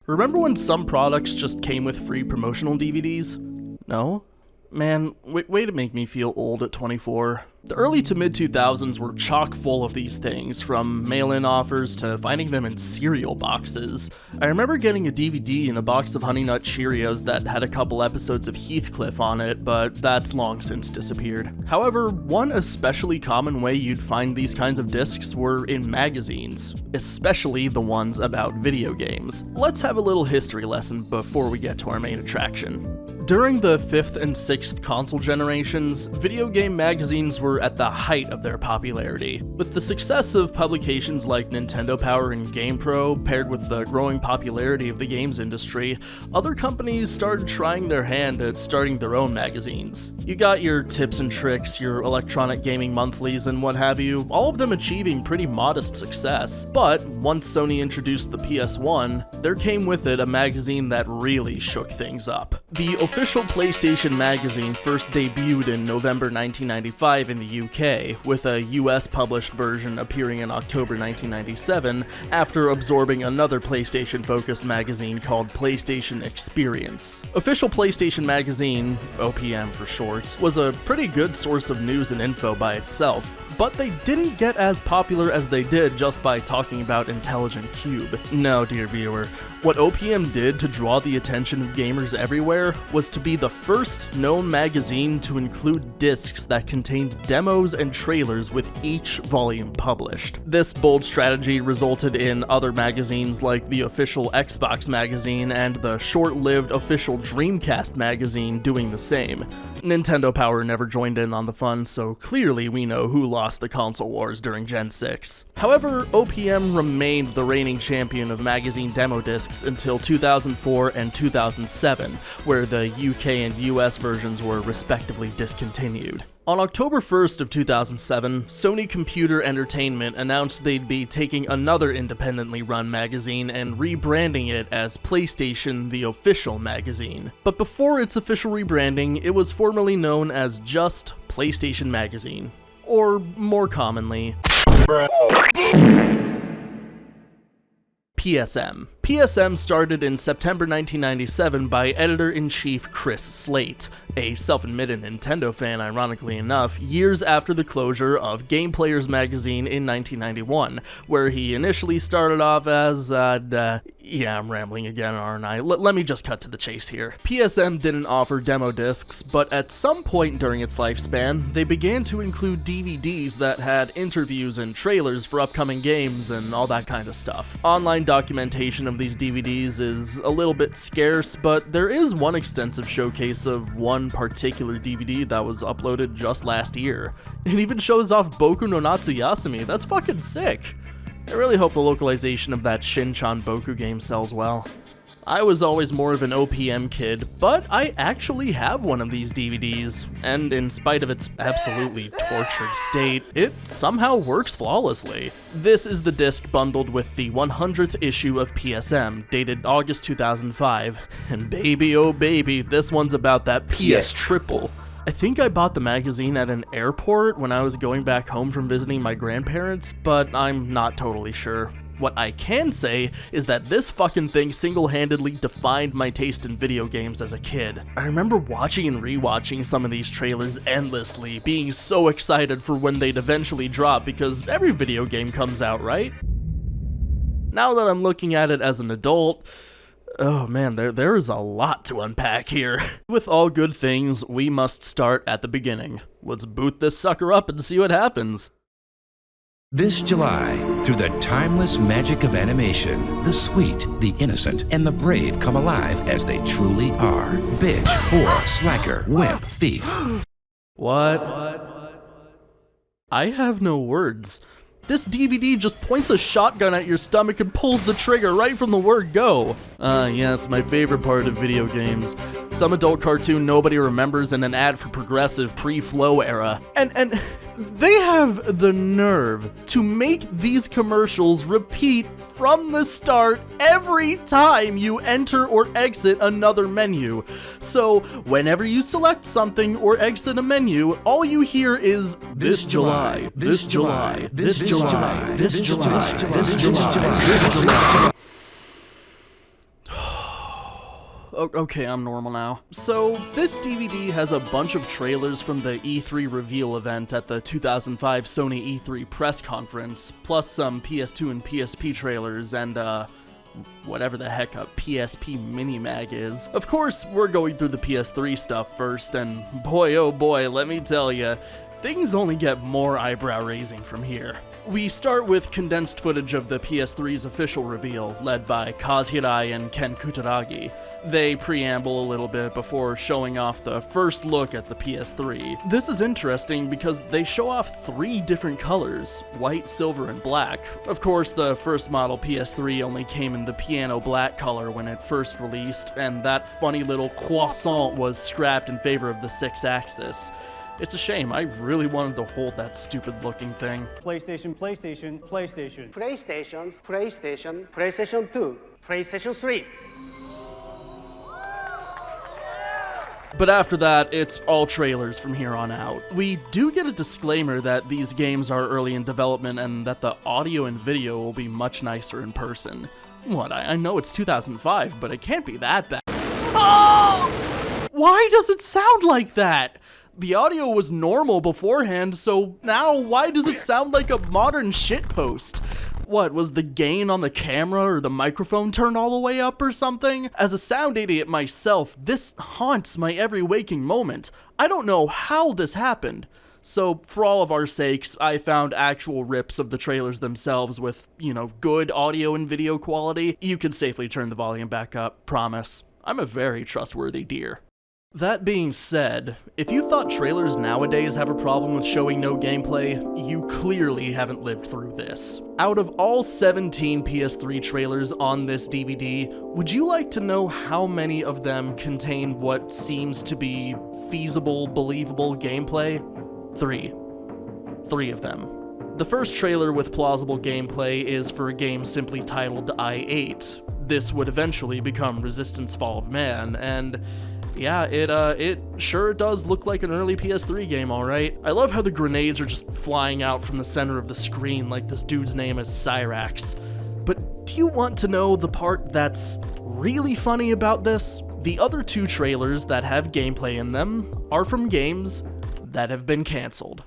Remember when some products just came with free promotional DVDs? No? Man, way to make me feel old at 24. The early to mid-2000s were chock full of these things, from mail-in offers to finding them in cereal boxes. I remember getting a DVD in a box of Honey Nut Cheerios that had a couple episodes of Heathcliff on it, but that's long since disappeared. However, one especially common way you'd find these kinds of discs were in magazines, especially the ones about video games. Let's have a little history lesson before we get to our main attraction. During the 5th and 6th console generations, video game magazines were at the height of their popularity. With the success of publications like Nintendo Power and GamePro, paired with the growing popularity of the games industry, other companies started trying their hand at starting their own magazines. You got your Tips and Tricks, your Electronic Gaming Monthlies, and what have you, all of them achieving pretty modest success. But once Sony introduced the PS1, there came with it a magazine that really shook things up. The official PlayStation magazine first debuted in November 1995 in the UK, with a US published version appearing in October 1997 after absorbing another PlayStation-focused magazine called PlayStation Experience. Official PlayStation magazine, OPM for short, was a pretty good source of news and info by itself, but they didn't get as popular as they did just by talking about Intelligent Cube. No, dear viewer. What OPM did to draw the attention of gamers everywhere was to be the first known magazine to include discs that contained demos and trailers with each volume published. This bold strategy resulted in other magazines like the official Xbox magazine and the short-lived official Dreamcast magazine doing the same. Nintendo Power never joined in on the fun, so clearly we know who lost the console wars during Gen 6. However, OPM remained the reigning champion of magazine demo discs until 2004 and 2007, where the UK and US versions were respectively discontinued. On October 1st of 2007, Sony Computer Entertainment announced they'd be taking another independently run magazine and rebranding it as PlayStation the Official Magazine. But before its official rebranding, it was formerly known as just PlayStation Magazine. Or, more commonly, PSM. PSM started in September 1997 by editor-in-chief Chris Slate, a self-admitted Nintendo fan ironically enough, years after the closure of Game Players magazine in 1991, where he initially started off as, yeah, I'm rambling again, aren't I? Let me just cut to the chase here. PSM didn't offer demo discs, but at some point during its lifespan, they began to include DVDs that had interviews and trailers for upcoming games and all that kind of stuff. Online documentation of these DVDs is a little bit scarce, but there is one extensive showcase of one particular DVD that was uploaded just last year. It even shows off Boku no Natsuyasumi. That's fucking sick. I really hope the localization of that Shin-chan Boku game sells well. I was always more of an OPM kid, but I actually have one of these DVDs, and in spite of its absolutely tortured state, it somehow works flawlessly. This is the disc bundled with the 100th issue of PSM, dated August 2005, and baby oh baby, this one's about that PS triple. I think I bought the magazine at an airport when I was going back home from visiting my grandparents, but I'm not totally sure. What I can say is that this fucking thing single-handedly defined my taste in video games as a kid. I remember watching and rewatching some of these trailers endlessly, being so excited for when they'd eventually drop because every video game comes out, right? Now that I'm looking at it as an adult, oh man, there is a lot to unpack here. With all good things, we must start at the beginning. Let's boot this sucker up and see what happens. This July, through the timeless magic of animation, the sweet, the innocent, and the brave come alive as they truly are. Bitch, whore, slacker, wimp, thief. What? I have no words. This DVD just points a shotgun at your stomach and pulls the trigger right from the word go. Yes, my favorite part of video games. Some adult cartoon nobody remembers and an ad for Progressive pre-Flow era. And they have the nerve to make these commercials repeat from the start every time you enter or exit another menu. So whenever you select something or exit a menu, all you hear is this July, this July, this July, this July, this July, this July. Okay, I'm normal now. So, this DVD has a bunch of trailers from the E3 reveal event at the 2005 Sony E3 press conference, plus some PS2 and PSP trailers and, whatever the heck a PSP mini-mag is. Of course, we're going through the PS3 stuff first, and boy oh boy, let me tell ya, things only get more eyebrow-raising from here. We start with condensed footage of the PS3's official reveal, led by Kaz Hirai and Ken Kutaragi. They preamble a little bit before showing off the first look at the PS3. This is interesting because they show off 3 different colors, white, silver, and black. Of course, the first model PS3 only came in the piano black color when it first released, and that funny little croissant was scrapped in favor of the 6-axis. It's a shame, I really wanted to hold that stupid looking thing. PlayStation, PlayStation, PlayStation. PlayStation, PlayStation, PlayStation 2, PlayStation 3. But after that, it's all trailers from here on out. We do get a disclaimer that these games are early in development and that the audio and video will be much nicer in person. What, I know it's 2005, but it can't be that bad. Oh! Why does it sound like that? The audio was normal beforehand, so now why does it sound like a modern shitpost? What, was the gain on the camera or the microphone turned all the way up or something? As a sound idiot myself, this haunts my every waking moment. I don't know how this happened. So, for all of our sakes, I found actual rips of the trailers themselves with, good audio and video quality. You can safely turn the volume back up, promise. I'm a very trustworthy deer. That being said, if you thought trailers nowadays have a problem with showing no gameplay, you clearly haven't lived through this. Out of all 17 PS3 trailers on this DVD, would you like to know how many of them contain what seems to be feasible, believable gameplay? 3. 3 of them. The first trailer with plausible gameplay is for a game simply titled I-8. This would eventually become Resistance Fall of Man, and yeah, it sure does look like an early PS3 game, alright. I love how the grenades are just flying out from the center of the screen like this dude's name is Cyrax. But do you want to know the part that's really funny about this? The other 2 trailers that have gameplay in them are from games that have been canceled.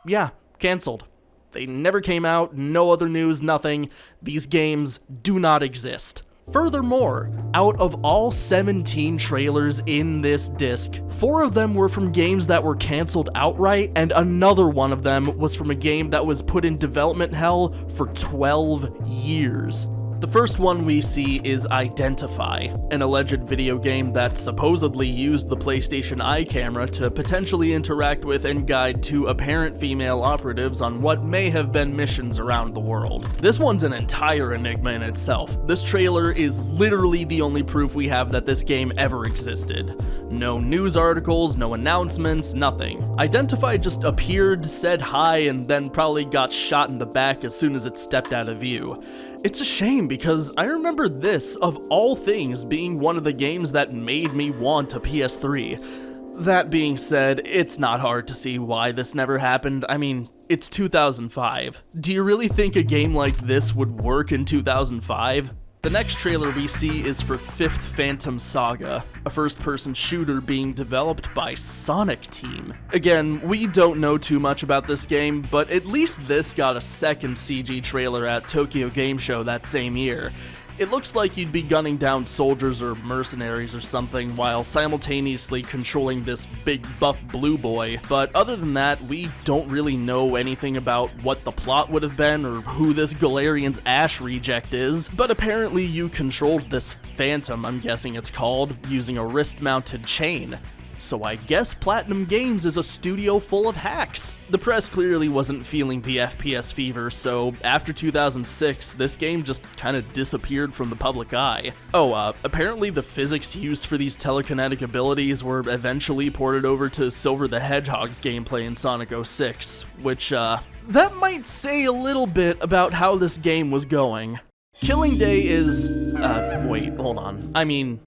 Yeah, canceled. They never came out, no other news, nothing. These games do not exist. Furthermore, out of all 17 trailers in this disc, 4 of them were from games that were canceled outright, and another one of them was from a game that was put in development hell for 12 years. The first one we see is Identify, an alleged video game that supposedly used the PlayStation Eye camera to potentially interact with and guide 2 apparent female operatives on what may have been missions around the world. This one's an entire enigma in itself. This trailer is literally the only proof we have that this game ever existed. No news articles, no announcements, nothing. Identify just appeared, said hi, and then probably got shot in the back as soon as it stepped out of view. It's a shame because I remember this, of all things, being one of the games that made me want a PS3. That being said, it's not hard to see why this never happened. I mean, it's 2005. Do you really think a game like this would work in 2005? The next trailer we see is for 5th Phantom Saga, a first-person shooter being developed by Sonic Team. Again, we don't know too much about this game, but at least this got a second CG trailer at Tokyo Game Show that same year. It looks like you'd be gunning down soldiers or mercenaries or something while simultaneously controlling this big buff blue boy, but other than that, we don't really know anything about what the plot would have been or who this Galarian's Ash reject is, but apparently you controlled this Phantom, I'm guessing it's called, using a wrist-mounted chain. So I guess Platinum Games is a studio full of hacks. The press clearly wasn't feeling the FPS fever, so after 2006, this game just kinda disappeared from the public eye. Apparently the physics used for these telekinetic abilities were eventually ported over to Silver the Hedgehog's gameplay in Sonic 06, which, that might say a little bit about how this game was going. Killing Day is, wait, hold on. I mean...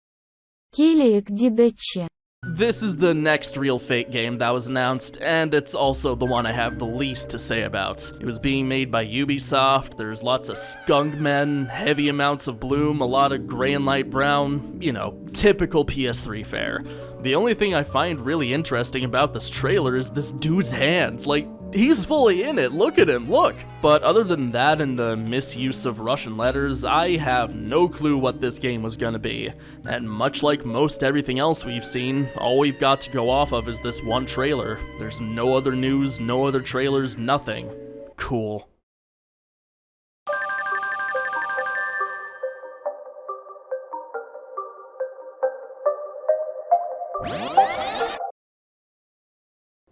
Келек дедече. This is the next real Fate game that was announced, and it's also the one I have the least to say about. It was being made by Ubisoft, there's lots of skunk men, heavy amounts of bloom, a lot of gray and light brown, you know, typical PS3 fare. The only thing I find really interesting about this trailer is this dude's hands. Like, he's fully in it, look at him, look! But other than that and the misuse of Russian letters, I have no clue what this game was gonna be. And much like most everything else we've seen, all we've got to go off of is this one trailer. There's no other news, no other trailers, nothing. Cool.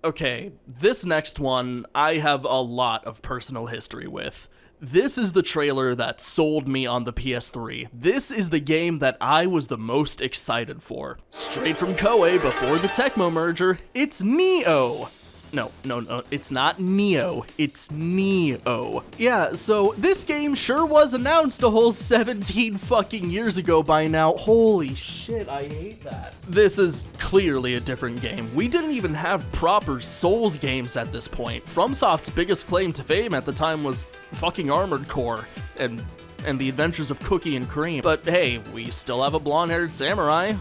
Okay, this next one I have a lot of personal history with. This is the trailer that sold me on the PS3. This is the game that I was the most excited for. Straight from Koei before the Tecmo merger, it's Neo! No, it's not Neo, it's Neo. Yeah, so this game sure was announced a whole 17 fucking years ago by now. Holy shit, I hate that. This is clearly a different game. We didn't even have proper Souls games at this point. FromSoft's biggest claim to fame at the time was fucking Armored Core and the Adventures of Cookie and Cream. But hey, we still have a blonde-haired samurai.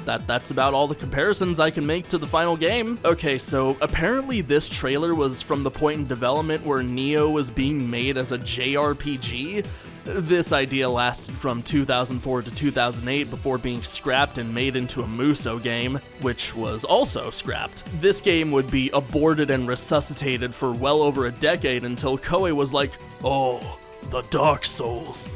That's about all the comparisons I can make to the final game. Okay, so apparently this trailer was from the point in development where Neo was being made as a JRPG. This idea lasted from 2004 to 2008 before being scrapped and made into a Muso game, which was also scrapped. This game would be aborted and resuscitated for well over a decade until Koei was like, oh, the Dark Souls.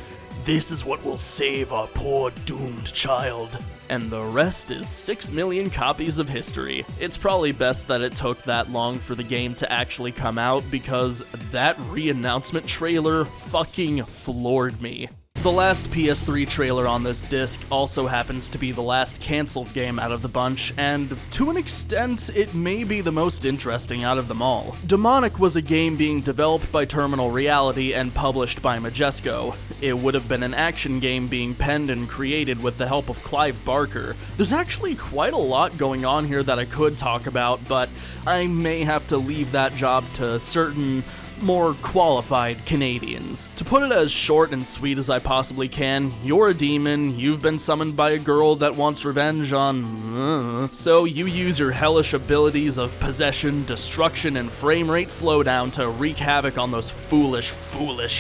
This is what will save our poor doomed child. And the rest is 6 million copies of history. It's probably best that it took that long for the game to actually come out because that re-announcement trailer fucking floored me. The last PS3 trailer on this disc also happens to be the last cancelled game out of the bunch, and to an extent, it may be the most interesting out of them all. Demonic was a game being developed by Terminal Reality and published by Majesco. It would have been an action game being penned and created with the help of Clive Barker. There's actually quite a lot going on here that I could talk about, but I may have to leave that job to certain more qualified Canadians. To put it as short and sweet as I possibly can, you're a demon, you've been summoned by a girl that wants revenge on... So you use your hellish abilities of possession, destruction, and frame rate slowdown to wreak havoc on those foolish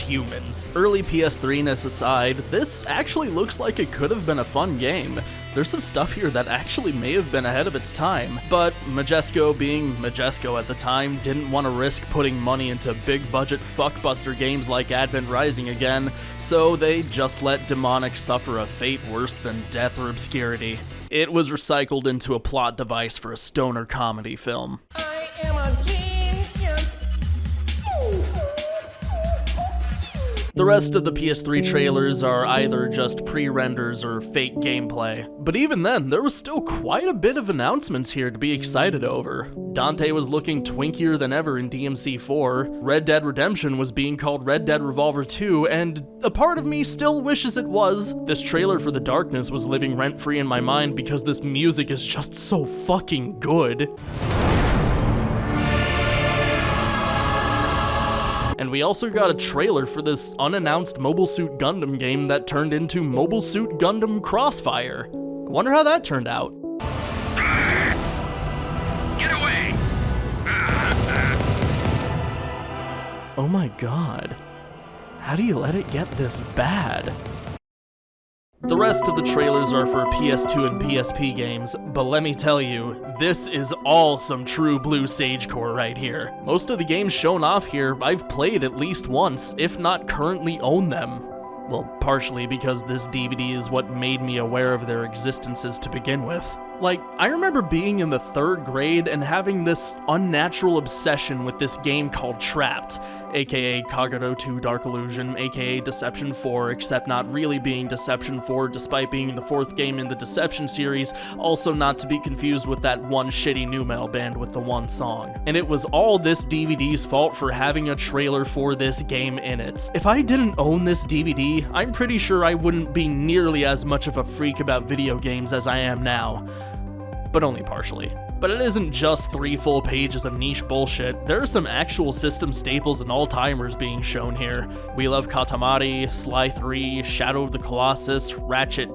humans. Early PS3-ness aside, this actually looks like it could have been a fun game. There's some stuff here that actually may have been ahead of its time, but Majesco, being Majesco at the time, didn't want to risk putting money into big-budget fuckbuster games like Advent Rising again, so they just let Demonic suffer a fate worse than death or obscurity. It was recycled into a plot device for a stoner comedy film. I am a genius. The rest of the PS3 trailers are either just pre-renders or fake gameplay. But even then, there was still quite a bit of announcements here to be excited over. Dante was looking twinkier than ever in DMC4, Red Dead Redemption was being called Red Dead Revolver 2, and a part of me still wishes it was. This trailer for The Darkness was living rent-free in my mind because this music is just so fucking good. And we also got a trailer for this unannounced Mobile Suit Gundam game that turned into Mobile Suit Gundam Crossfire. I wonder how that turned out. Get away! Oh my god. How do you let it get this bad? The rest of the trailers are for PS2 and PSP games, but let me tell you, this is all some true blue Sagecore right here. Most of the games shown off here I've played at least once, if not currently own them. Well, partially because this DVD is what made me aware of their existences to begin with. Like, I remember being in the 3rd grade and having this unnatural obsession with this game called Trapped, aka Kagero 2 Dark Illusion, aka Deception 4, except not really being Deception 4 despite being the 4th game in the Deception series, also not to be confused with that one shitty nu metal band with the one song. And it was all this DVD's fault for having a trailer for this game in it. If I didn't own this DVD, I'm pretty sure I wouldn't be nearly as much of a freak about video games as I am now. but only partially. But it isn't just 3 full pages of niche bullshit. There are some actual system staples and all-timers being shown here. We Love Katamari, Sly 3, Shadow of the Colossus, Ratchet,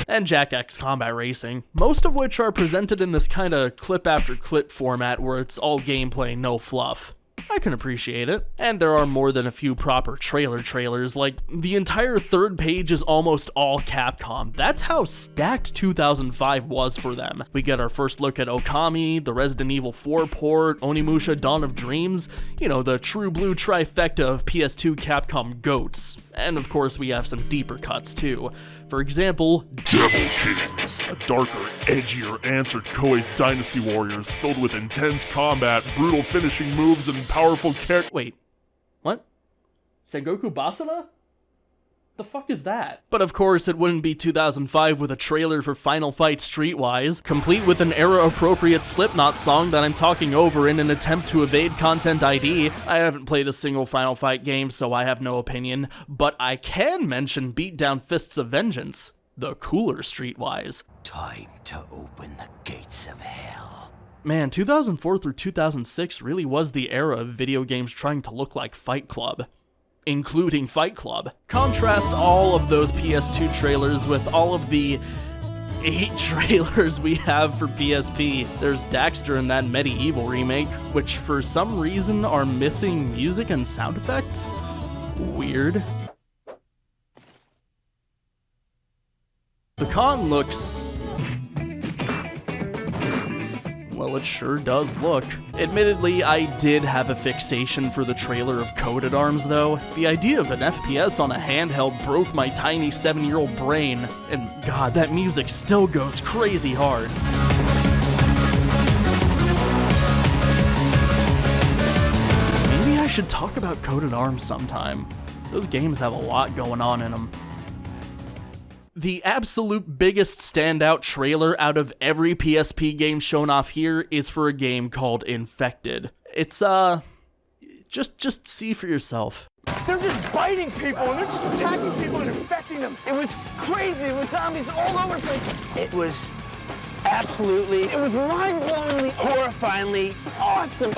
and Jack X Combat Racing, most of which are presented in this kinda clip after clip format where it's all gameplay, no fluff. I can appreciate it. And there are more than a few proper trailers, like the entire 3rd page is almost all Capcom. That's how stacked 2005 was for them. We get our first look at Okami, the Resident Evil 4 port, Onimusha Dawn of Dreams, you know, the true blue trifecta of PS2 Capcom GOATs. And of course we have some deeper cuts too. For example, Devil Kings, a darker, edgier answer to Koei's Dynasty Warriors, filled with intense combat, brutal finishing moves, and powerful character. Wait, what? Sengoku Basara? The fuck is that? But of course, it wouldn't be 2005 with a trailer for Final Fight Streetwise, complete with an era-appropriate Slipknot song that I'm talking over in an attempt to evade Content ID. I haven't played a single Final Fight game, so I have no opinion, but I can mention Beatdown Fists of Vengeance, the cooler Streetwise. Time to open the gates of hell. Man, 2004 through 2006 really was the era of video games trying to look like Fight Club. Including Fight Club. Contrast all of those PS2 trailers with all of the 8 trailers we have for PSP. There's Daxter in that Medieval remake, which for some reason are missing music and sound effects. Weird. The con looks... well, it sure does look. Admittedly, I did have a fixation for the trailer of Coded Arms, though. The idea of an FPS on a handheld broke my tiny 7-year-old brain, and god, that music still goes crazy hard. Maybe I should talk about Coded Arms sometime. Those games have a lot going on in them. The absolute biggest standout trailer out of every PSP game shown off here is for a game called Infected. It's, just see for yourself. They're just biting people, and they're just attacking people and infecting them. It was crazy. It was zombies all over the place. It was absolutely, it was mind-blowingly, horrifyingly awesome.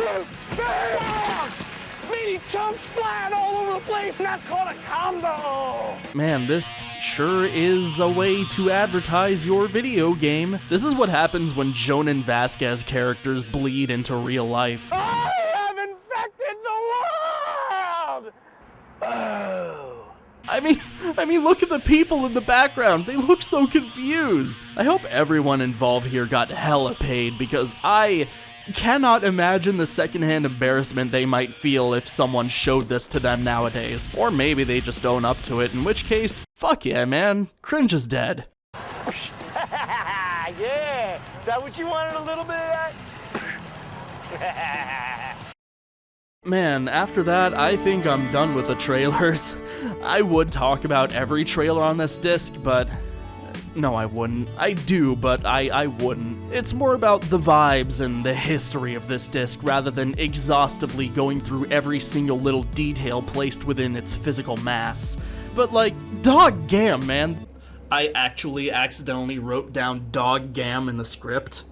Meaty chunks flying all over the place, and that's called a combo! Man, this sure is a way to advertise your video game. This is what happens when Jonan Vasquez characters bleed into real life. I have infected the world! Oh. I mean, look at the people in the background. They look so confused. I hope everyone involved here got hella paid, because I cannot imagine the secondhand embarrassment they might feel if someone showed this to them nowadays. Or maybe they just own up to it, in which case, fuck yeah, man. Cringe is dead. Yeah, is that what you wanted, a little bit of that? Man, after that, I think I'm done with the trailers. I would talk about every trailer on this disc, but no, I wouldn't. I do, but I wouldn't. It's more about the vibes and the history of this disc rather than exhaustively going through every single little detail placed within its physical mass. But like, dog gam, man. I actually accidentally wrote down dog gam in the script,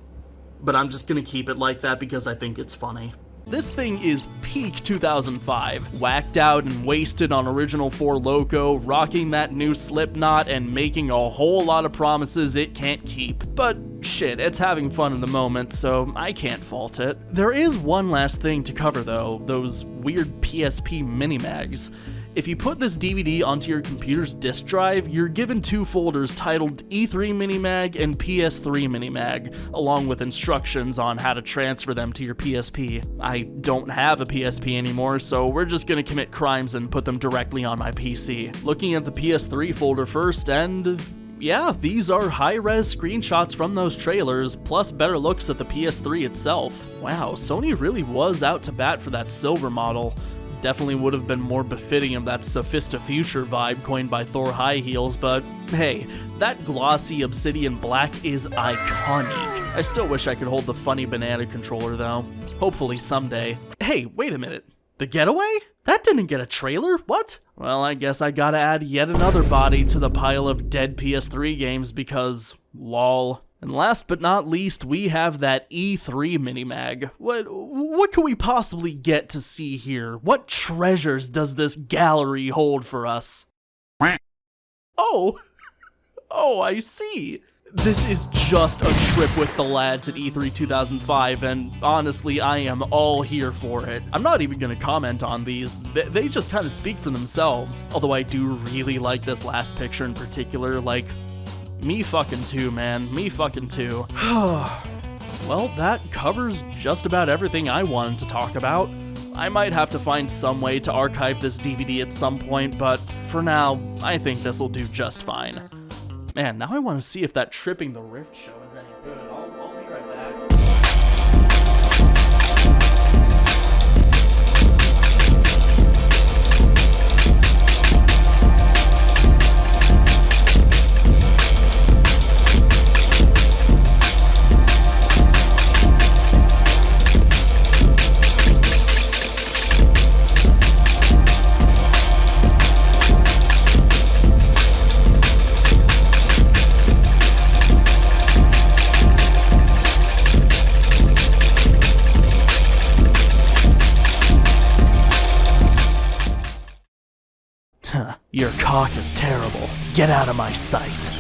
but I'm just gonna keep it like that because I think it's funny. This thing is peak 2005, whacked out and wasted on original 4 Loco, rocking that new Slipknot, and making a whole lot of promises it can't keep. But shit, it's having fun in the moment, so I can't fault it. There is one last thing to cover though, those weird PSP mini-mags. If you put this DVD onto your computer's disk drive, you're given 2 folders titled E3 Minimag and PS3 Minimag, along with instructions on how to transfer them to your PSP. I don't have a PSP anymore, so we're just gonna commit crimes and put them directly on my PC. Looking at the PS3 folder first, and yeah, these are high-res screenshots from those trailers, plus better looks at the PS3 itself. Wow, Sony really was out to bat for that silver model. Definitely would have been more befitting of that Sophista Future vibe coined by Thor High Heels, but hey, that glossy obsidian black is iconic. I still wish I could hold the funny banana controller though. Hopefully someday. Hey, wait a minute. The Getaway? That didn't get a trailer? What? Well, I guess I gotta add yet another body to the pile of dead PS3 games because, lol. And last but not least, we have that E3 minimag. What can we possibly get to see here? What treasures does this gallery hold for us? Oh, I see. This is just a trip with the lads at E3 2005, and honestly, I am all here for it. I'm not even gonna comment on these. They just kind of speak for themselves. Although I do really like this last picture in particular, like, me fucking too, man. Me fucking too. Well, that covers just about everything I wanted to talk about. I might have to find some way to archive this DVD at some point, but for now, I think this'll do just fine. Man, now I want to see if that Tripping the Rift show is any good. I'll be right back. Your cock is terrible. Get out of my sight.